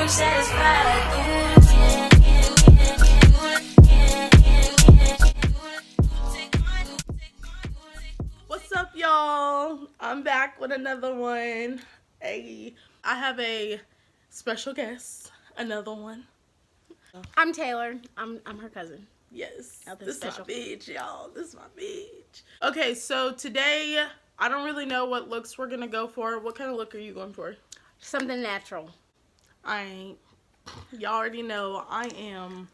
What's up, y'all? I'm back with another one. Hey, I have a special guest, another one. I'm Taylor. I'm her cousin. Yes, Nothing this special. is my bitch, y'all. This is my bitch. Okay, so today, I don't really know what looks we're gonna go for. What kind of look are you going for? Something natural. I ain't. Y'all already know I am.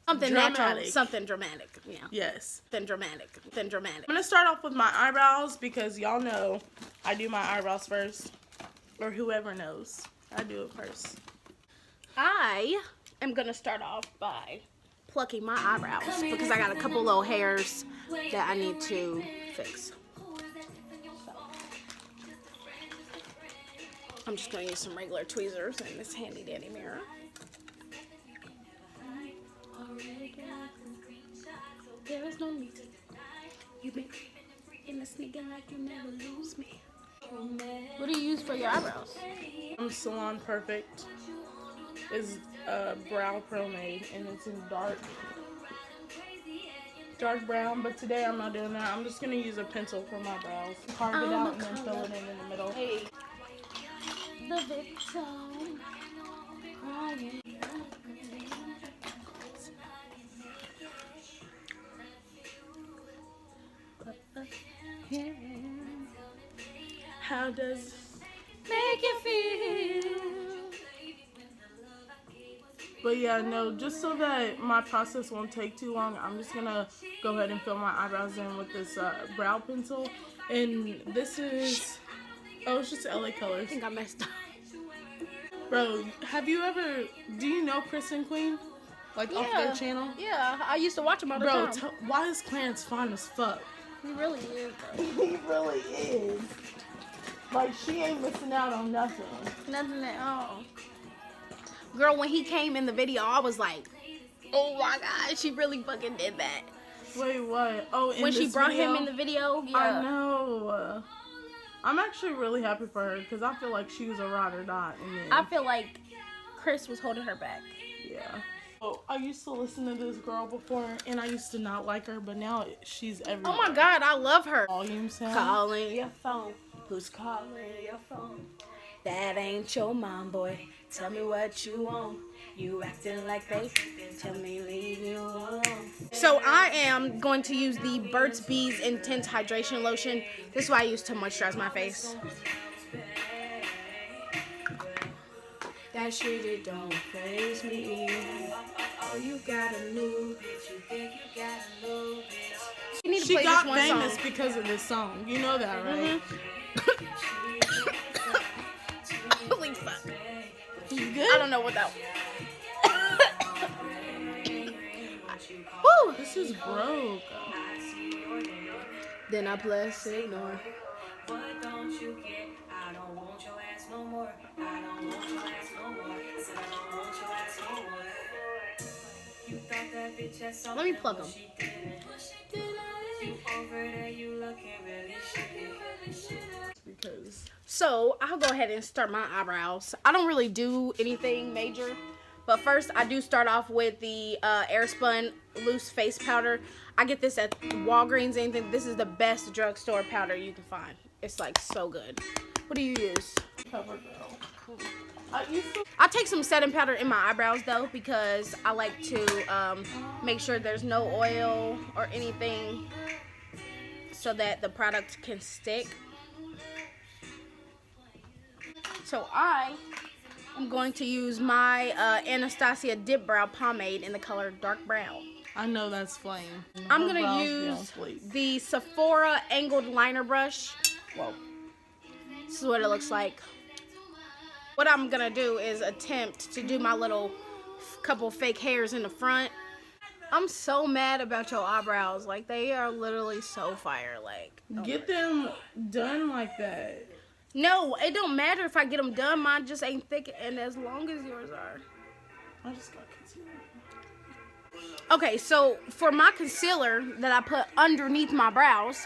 Something dramatic. natural. Something dramatic. Yeah. Yes. Something dramatic. Something dramatic. I'm gonna start off with my eyebrows because y'all know I do my eyebrows first. Or whoever knows. I do it first. I am gonna start off by plucking my eyebrows because I got a couple little hairs that I need to fix. I'm just gonna use some regular tweezers and this handy dandy mirror. There is no need. You been in the sneaking like you never lose me. What do you use for your eyebrows? Salon Perfect is brow pomade and it's in dark brown, but today I'm not doing that. I'm just gonna use a pencil for my brows. Carve it out and then fill it in the middle. Hey. The victim. How does Make you feel. But yeah, no, just so that my process won't take too long, I'm just gonna go ahead and fill my eyebrows in with this brow pencil. And this is, oh, it's just LA Colors. I think I messed up. Bro, do you know Chris and Queen? Like off their channel? Yeah, I used to watch him all the time. Bro, why is Clarence fine as fuck? He really is, bro. He really is. Like, she ain't missing out on nothing. Nothing at all. Girl, when he came in the video, I was like, oh my God, she really fucking did that. Wait, what? Oh, when she brought him in the video? Yeah. I know. I'm actually really happy for her because I feel like she was a ride or die. I feel like Chris was holding her back. Yeah. Oh, I used to listen to this girl before and I used to not like her, but now she's everywhere. Oh my God, I love her. Volume sound. Calling your phone. Who's calling your phone? That ain't your mom, boy. Tell me what you want. You acting like they tell me leave you alone. So I am going to use the Burt's Bees Intense Hydration Lotion. This is what I use to moisturize my face. That shit, it don't faze me. Oh, you got a new bitch. You think you got a new bitch. She got famous because of this song. You know that, right? Holy fuck. You good? I don't know what that was. Woo! This is broke. Then I press ignore. What don't you get? I don't want your ass no more. I don't want your ass no more. I said I don't want your ass no more. You thought that bitch had something. Let me plug them. You over there, you looking really shitty. Because So I'll go ahead and start my eyebrows. I don't really do anything major, but first I do start off with the Airspun loose face powder. I get this at Walgreens. Anything. This is the best drugstore powder you can find. It's like so good. What do you use? CoverGirl. I take some setting powder in my eyebrows though because I like to make sure there's no oil or anything so that the product can stick. So I am going to use my Anastasia Dip Brow Pomade in the color dark brown. I know that's flame. I'm going to use the Sephora Angled Liner Brush. Whoa. This is what it looks like. What I'm going to do is attempt to do my little couple fake hairs in the front. I'm so mad about your eyebrows. Like, they are literally so fire. Like, get them done like that. No, it don't matter if I get them done. Mine just ain't thick and as long as yours are. I just got concealer. Okay, so for my concealer that I put underneath my brows,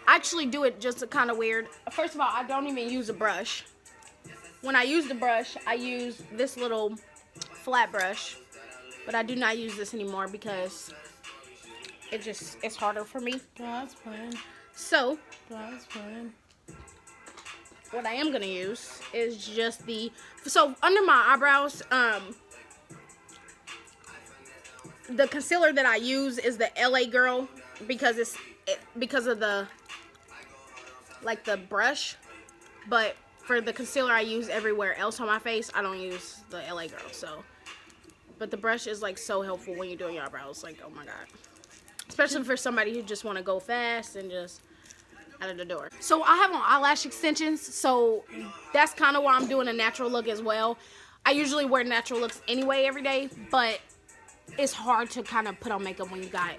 I actually do it just kind of weird. First of all, I don't even use a brush. when I use the brush, I use this little flat brush, but I do not use this anymore because it's harder for me. God's plan. So God's plan. what I am gonna use is just so under my eyebrows, the concealer that I use is the LA Girl because because of the brush, but for the concealer I use everywhere else on my face, I don't use the LA Girl. So, but the brush is like so helpful when you're doing your eyebrows. Like, oh my god, especially for somebody who just want to go fast and just out of the door. So I have on eyelash extensions, so that's kind of why I'm doing a natural look as well. I usually wear natural looks anyway every day, but it's hard to kind of put on makeup when you got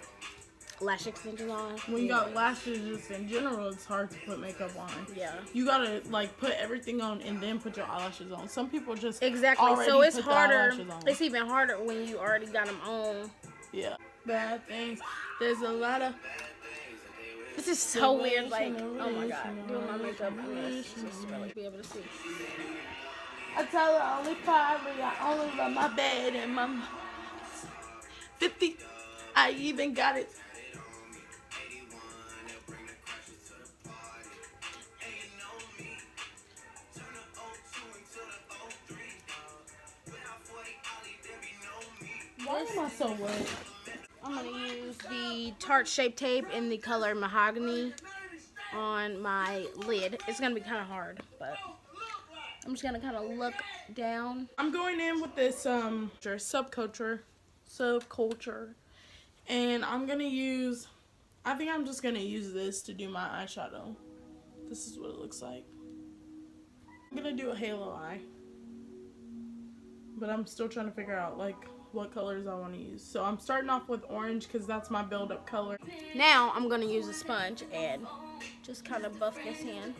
lash extensions on. When you got lashes just in general, it's hard to put makeup on. Yeah. You gotta like put everything on and then put your eyelashes on. Some people just exactly. So it's harder. On. It's even harder when you already got them on. Yeah. Bad things. There's a lot of. This is so weird. Like, oh my god, doing my makeup. I'm gonna just really be able to see. I tell her only 5, but I only love my bed and my 50. I even got it. Why am I so wet? I'm going to use the Tarte Shape Tape in the color Mahogany on my lid. It's going to be kind of hard, but I'm just going to kind of look down. I'm going in with this subculture, and I'm going to use, I think I'm just going to use this to do my eyeshadow. This is what it looks like. I'm going to do a halo eye, but I'm still trying to figure out like what colors I want to use. So I'm starting off with orange because that's my build-up color. Now I'm going to use a sponge and just kind of buff this in.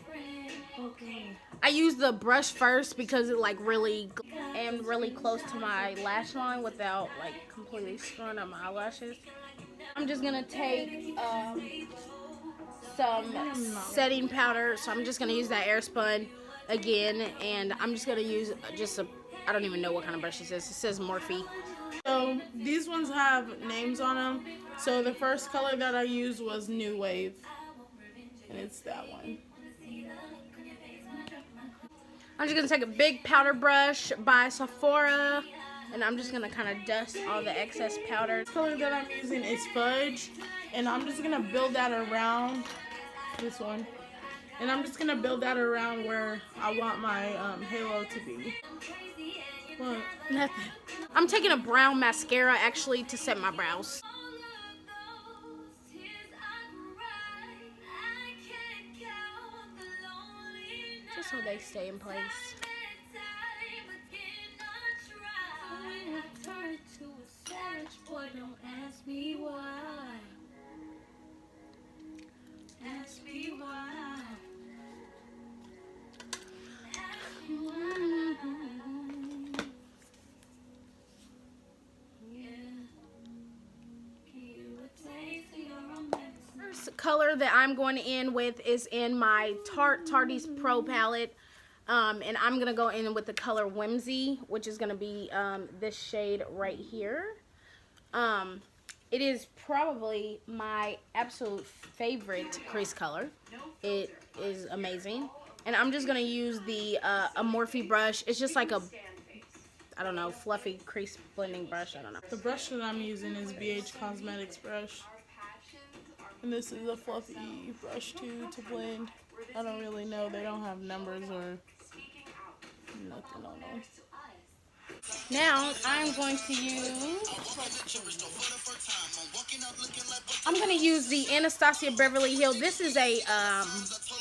Okay. I use the brush first because it like really close to my lash line without like completely screwing up my eyelashes. I'm just going to take some setting powder. So I'm just going to use that Airspun again, and I'm just going to use I don't even know what kind of brush this is. It says Morphe. So these ones have names on them. So the first color that I used was New Wave, and it's that one. I'm just going to take a big powder brush by Sephora, and I'm just going to kind of dust all the excess powder. The color that I'm using is Fudge, and I'm just going to build that around this one. And I'm just going to build that around where I want my halo to be. What? Nothing. I'm taking a brown mascara actually to set my brows. Just so they stay in place. Don't ask me why. Ask me why. First color that I'm going in with is in my Tarte's Pro palette, and I'm gonna go in with the color Whimsy, which is gonna be this shade right here. It is probably my absolute favorite crease color. It is amazing. And I'm just going to use the a Morphe brush. It's just like a, I don't know, fluffy crease blending brush. I don't know. The brush that I'm using is BH Cosmetics brush. And this is a fluffy brush too to blend. I don't really know. They don't have numbers or nothing on them. Now I'm going to use the Anastasia Beverly Hills. This is a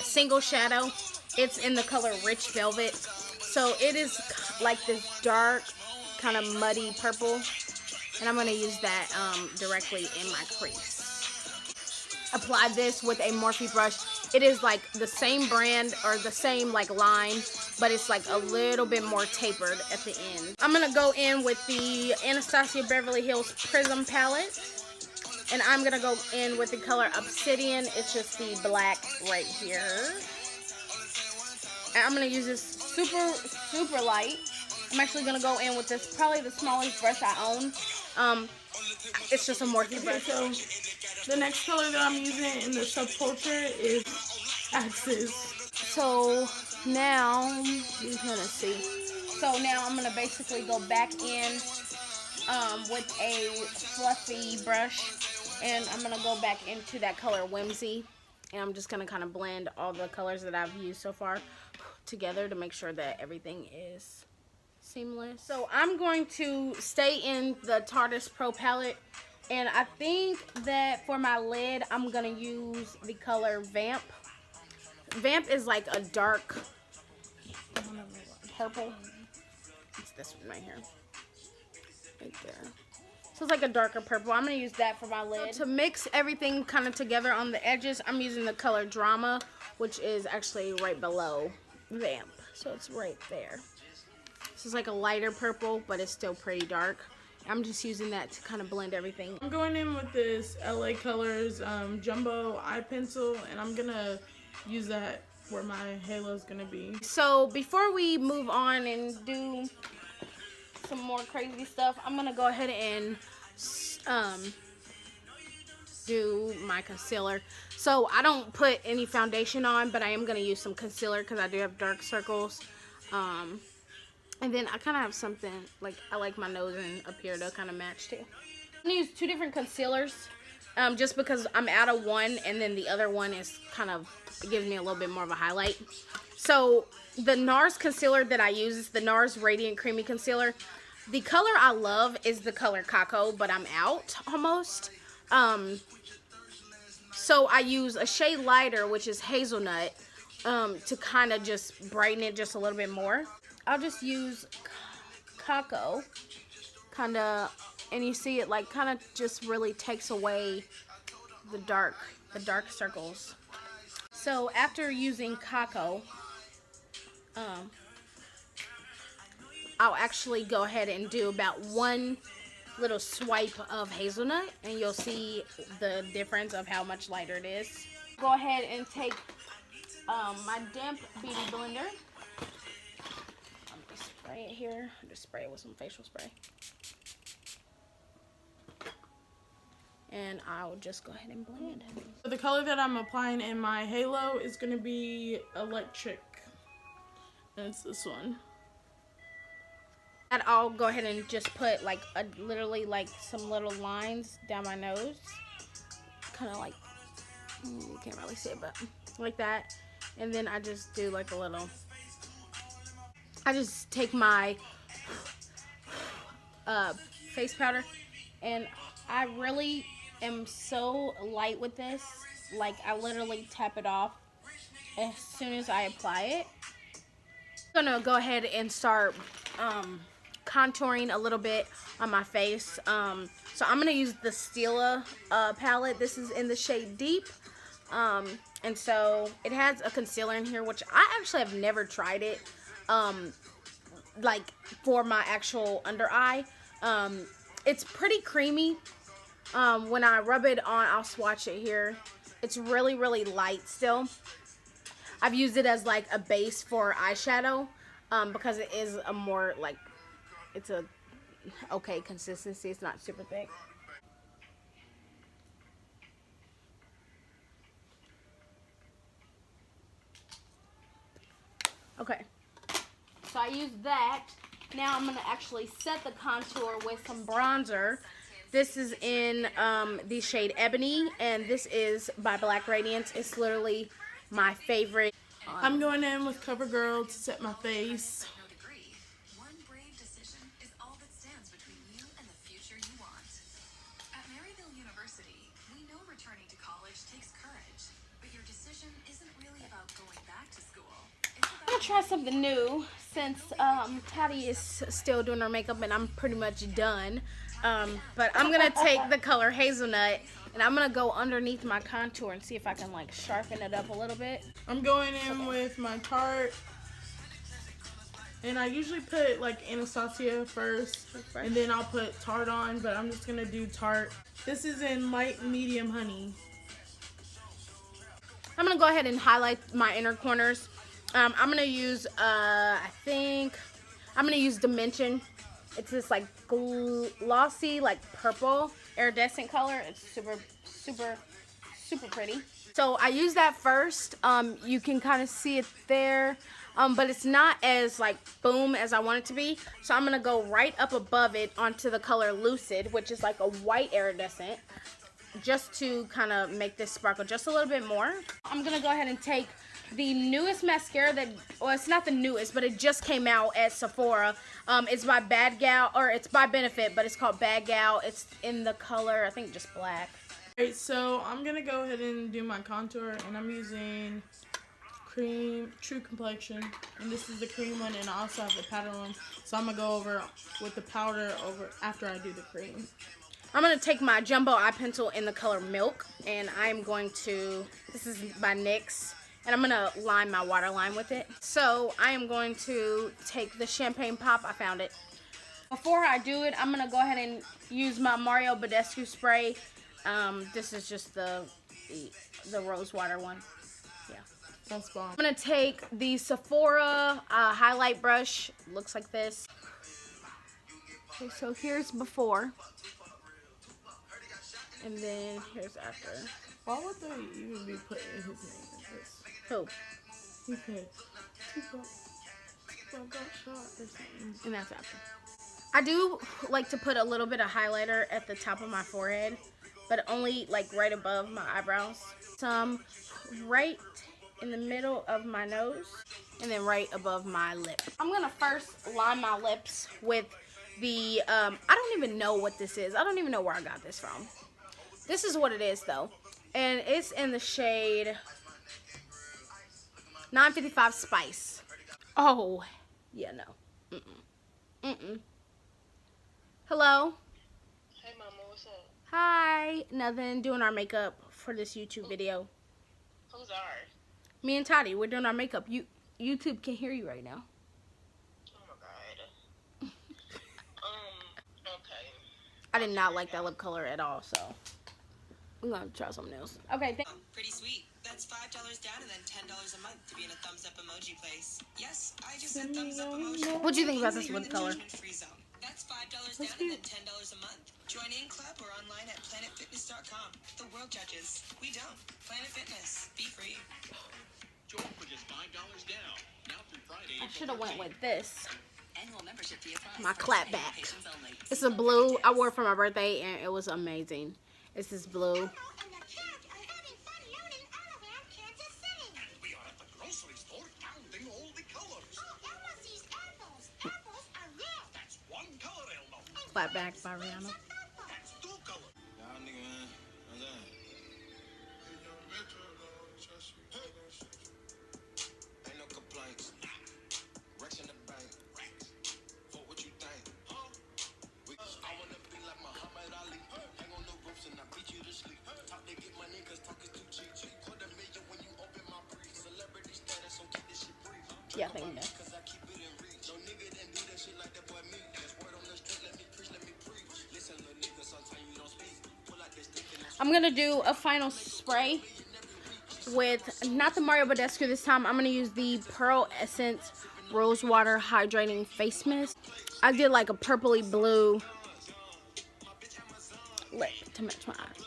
single shadow. It's in the color Rich Velvet. So it is like this dark, kind of muddy purple. And I'm going to use that directly in my crease. Apply this with a Morphe brush. It is like the same brand or the same like line, but it's like a little bit more tapered at the end. I'm going to go in with the Anastasia Beverly Hills Prism palette. And I'm going to go in with the color Obsidian. It's just the black right here. And I'm gonna use this super light. I'm actually gonna go in with this, probably the smallest brush I own. It's just a Morphe brush. So the next color that I'm using in the subculture is Axis. So now, you're gonna see. So now I'm gonna basically go back in with a fluffy brush, and I'm gonna go back into that color Whimsy, and I'm just gonna kind of blend all the colors that I've used so far together to make sure that everything is seamless. So I'm going to stay in the Tarte Pro palette, and I think that for my lid I'm gonna use the color Vamp. Vamp is like a dark purple. It's this one right here. Right there. So it's like a darker purple. I'm going to use that for my lid. So to mix everything kind of together on the edges, I'm using the color Drama, which is actually right below Vamp. So it's right there. This is like a lighter purple, but it's still pretty dark. I'm just using that to kind of blend everything. I'm going in with this LA Colors Jumbo Eye Pencil, and I'm going to use that where my halo is going to be. So before we move on and do some more crazy stuff, I'm going to go ahead and do my concealer. So I don't put any foundation on, but I am going to use some concealer because I do have dark circles. And then I kind of have something, like I like my nose and up here to kind of match too. I'm going to use two different concealers just because I'm out of one, and then the other one is kind of, it gives me a little bit more of a highlight. So the NARS concealer that I use is the NARS Radiant Creamy Concealer. The color I love is the color Cocoa, but I'm out almost. So I use a shade lighter, which is Hazelnut, to kind of just brighten it just a little bit more. I'll just use Cocoa, kind of, and you see it like kind of just really takes away the dark circles. So after using Cocoa, I'll actually go ahead and do about one little swipe of Hazelnut, and you'll see the difference of how much lighter it is. Go ahead and take my damp beauty blender. I'm just spray it here. Just spray it with some facial spray. And I'll just go ahead and blend. So the color that I'm applying in my halo is going to be Electric. And it's this one. And I'll go ahead and just put like literally like some little lines down my nose. Kind of like, you can't really see it, but like that. And then I just do like a little, I just take my face powder, and I really am so light with this. Like I literally tap it off as soon as I apply it. I'm gonna go ahead and start contouring a little bit on my face. So I'm gonna use the Stila palette. This is in the shade Deep, and so it has a concealer in here, which I actually have never tried it like for my actual under eye. It's pretty creamy. When I rub it on, I'll swatch it here. It's really light still. I've used it as like a base for eyeshadow because it is a more like, it's a okay consistency. It's not super thick. Okay, so I used that. Now I'm gonna actually set the contour with some bronzer. This is in the shade Ebony, and this is by Black Radiance. It's literally my favorite. I'm going in with CoverGirl to set my face. One brave decision is all that stands between you and the future you want. At Maryville University, we know returning to college takes courage, but your decision isn't really about going back to school. I'm gonna try something new since Tati is still doing her makeup and I'm pretty much done. But I'm gonna take the color Hazelnut and I'm gonna go underneath my contour and see if I can like sharpen it up a little bit. I'm going in with my Tarte, and I usually put like Anastasia first, and then I'll put Tarte on, but I'm just gonna do Tarte. This is in Light Medium Honey. I'm gonna go ahead and highlight my inner corners. I'm gonna use I think I'm gonna use Dimension. It's this like glossy, like purple iridescent color. It's super, super, super pretty. So I use that first. You can kind of see it there, but it's not as like boom as I want it to be. So I'm gonna go right up above it onto the color Lucid, which is like a white iridescent, just to kind of make this sparkle just a little bit more. I'm gonna go ahead and take the newest mascara that, well, it's not the newest, but it just came out at Sephora. It's by Bad Gal, or it's by Benefit, but it's called Bad Gal. It's in the color, I think, just black. Alright, so I'm gonna go ahead and do my contour, and I'm using cream True Complexion, and this is the cream one, and I also have the powder one. So I'm gonna go over with the powder over after I do the cream. I'm gonna take my jumbo eye pencil in the color Milk, and I'm going to, this is by NYX, and I'm gonna line my waterline with it. So I am going to take the Champagne Pop, I found it. Before I do it, I'm gonna go ahead and use my Mario Badescu spray. This is just the rose water one. Yeah. That's bomb. I'm gonna take the Sephora highlight brush. Looks like this. Okay, so here's before. And then here's after. Why would they even be putting his name in this? Who? He said, Tupac got shot or something. And that's after. I do like to put a little bit of highlighter at the top of my forehead, but only like right above my eyebrows. Some right in the middle of my nose, and then right above my lip. I'm gonna first line my lips with the, I don't even know what this is. I don't even know where I got this from. This is what it is though. And it's in the shade 955 Spice. Oh, yeah, no. Hello? Hey, Mama, what's up? Hi. Nothing. Doing our makeup for this YouTube video. Who's ours? Me and Toddy, we're doing our makeup. YouTube can hear you right now. Oh my god. Okay. I did not like that lip color at all, so I'm gonna try something else. Okay, Pretty sweet. That's $5 down and then $10 a month to be in a thumbs up emoji place. Yes, I just said thumbs up emoji. What'd you think about this lip color? Free zone. That's $5 down and then $10 a month. Join in club or online at planetfitness.com. The world judges. We don't. Planet Fitness. Be free. Join for just $5 down. Now through Friday. I should have went with this. Annual membership fee applies. My clap back. Patients only. It's a blue. I wore it for my birthday and it was amazing. It's this blue. We are at the grocery store counting all the colors. That's one color, Elmo. Clap back by Rihanna. That's two colors. Y'all nigga, man. What's that? Ain't no complaints. Rex in the bank. Rex. For what you think? Huh? I wanna be like Muhammad Ali. Hang on the ropes and I beat you to sleep. Talk to get money cause talk is too cheap. $250,000 when you open my brief. Celebrity status, so keep this shit brief. Yeah, I think I'm done. Cause I keep it in reach. No nigga didn't do that shit like that boy me. That's word on the street, let me preach, let me preach. Listen, little nigga, sometimes you don't speak. Pull out this stick and I'm gonna do a final spray with not the Mario Badescu this time. I'm gonna use the Pearl Essence Rose Water Hydrating Face Mist. I did like a purpley blue lip to match my eye.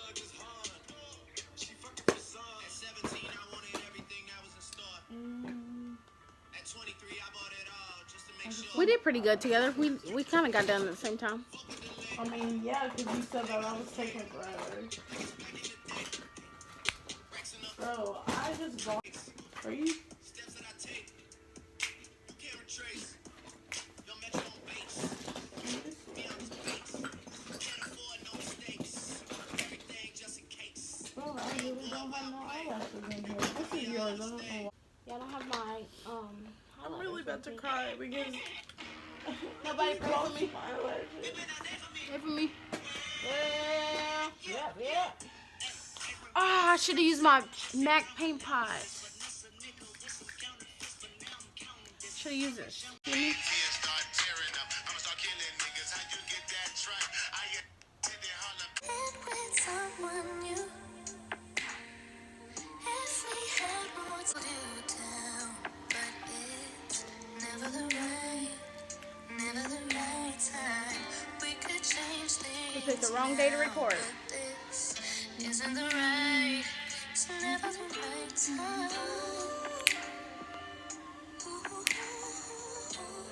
We did pretty good together. We kind of got done at the same time. I mean, yeah, because you said that I was taking forever. Bro, I just bought. Are you? Bro, I really don't have no eyelashes in here. This is yours. I don't know why. Y'all don't have my I'm really about to cry because nobody pray for me. my eyelashes. Pray for me. Yeah. Oh, I should have used my MAC paint pot. Should have used this. Give me. We picked the wrong day to record. Isn't the right, it's never the right time.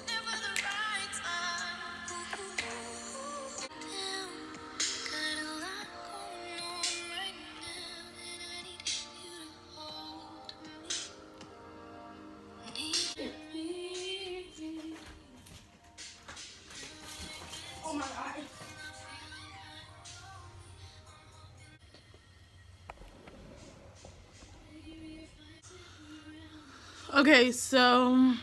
Never the right time. Damn, got a lot going on right now, and I need you to hold me. Oh my god. Okay, so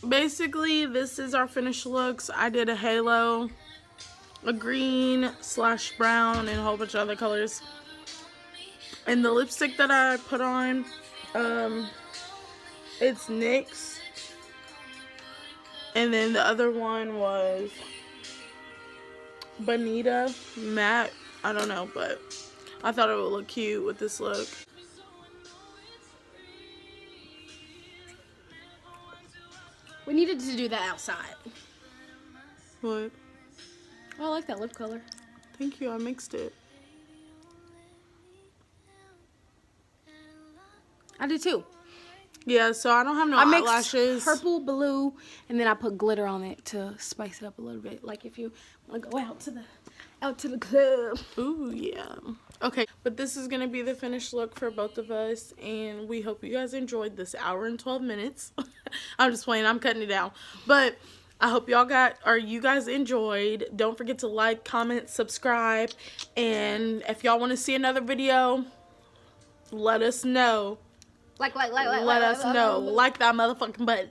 basically this is our finished looks. I did a halo, a green / brown, and a whole bunch of other colors. And the lipstick that I put on, it's NYX. And then the other one was Bonita Matte. I don't know, but I thought it would look cute with this look. We needed to do that outside. What? Oh, I like that lip color. Thank you, I mixed it. I did too. Yeah, so I don't have no I mixed eyelashes. purple, blue, and then I put glitter on it to spice it up a little bit. Like if you want to go out to the club. Ooh, yeah. Okay, but this is going to be the finished look for both of us, and we hope you guys enjoyed this hour and 12 minutes. I'm just playing, I'm cutting it down. But I hope you guys enjoyed. Don't forget to like, comment, subscribe, and if y'all want to see another video, let us know. Let Let us know. Like that motherfucking button.